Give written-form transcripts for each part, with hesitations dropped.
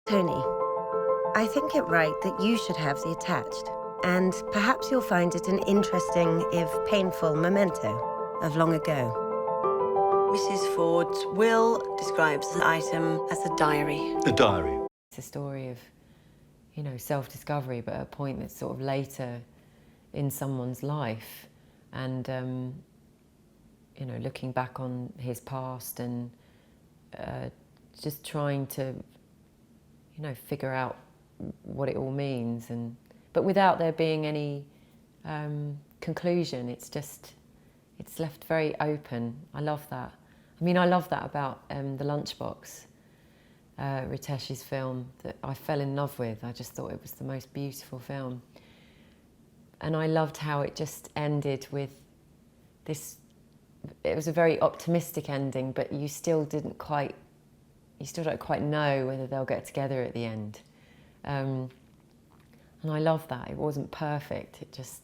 Tony, I think it right that you should have the attached, and perhaps you'll find it an interesting, if painful, memento of long ago. Mrs. Ford's will describes the item as a diary. A diary. It's a story of, you know, self-discovery, but at a point that's sort of later in someone's life, and you know, looking back on his past and just trying to, you know, figure out what it all means, but without there being any conclusion. It's left very open. I love that. I mean, I love that about The Lunchbox, Ritesh's film that I fell in love with. I just thought it was the most beautiful film. And I loved how it just ended with this. It was a very optimistic ending, but you still don't quite know whether they'll get together at the end. And I love that. It wasn't perfect. It just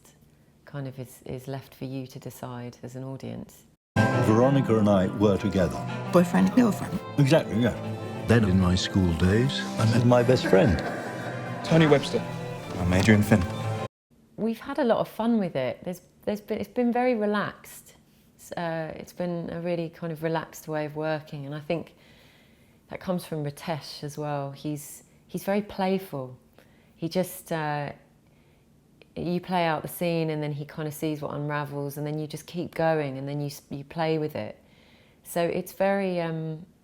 kind of is left for you to decide as an audience. Veronica and I were together. Boyfriend, girlfriend? Exactly, yeah. Then in my school days, I met my best friend. Tony Webster. I majored in Fin. We've had a lot of fun with it. It's been very relaxed. It's been a really kind of relaxed way of working, and I think that comes from Ritesh as well. He's very playful. He just you play out the scene, and then he kind of sees what unravels, and then you just keep going, and then you play with it. So it's very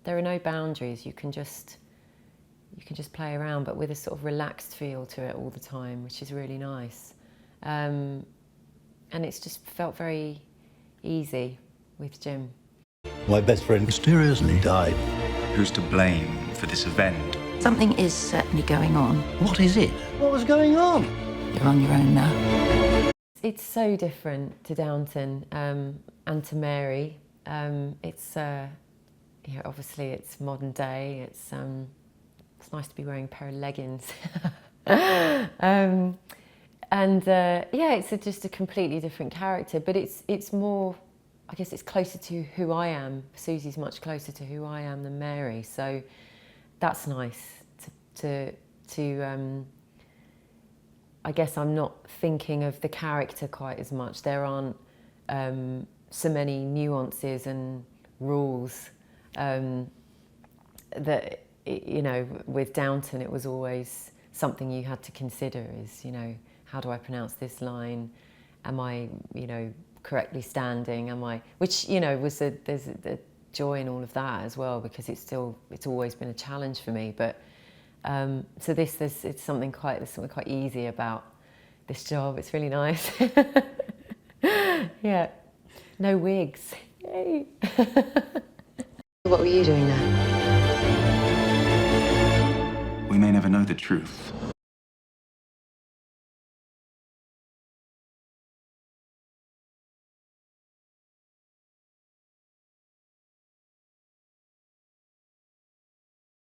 there are no boundaries. You can just play around, but with a sort of relaxed feel to it all the time, which is really nice. And it's just felt very easy with Jim. My best friend mysteriously died. Who's to blame for this event? Something is certainly going on. What is it? What was going on? You're on your own now. It's so different to Downton and to Mary. It's you know, obviously it's modern day. It's nice to be wearing a pair of leggings. Yeah, it's just a completely different character, but it's more, I guess it's closer to who I am. Susie's much closer to who I am than Mary, so that's nice to I guess I'm not thinking of the character quite as much. There aren't so many nuances and rules that, you know, with Downton it was always something you had to consider is, you know, how do I pronounce this line? Am I, you know, correctly standing? Am I, which, you know, there's a joy in all of that as well, because it's always been a challenge for me. But so it's something quite easy about this job. It's really nice. Yeah, no wigs. Yay. What were you doing there? We may never know the truth.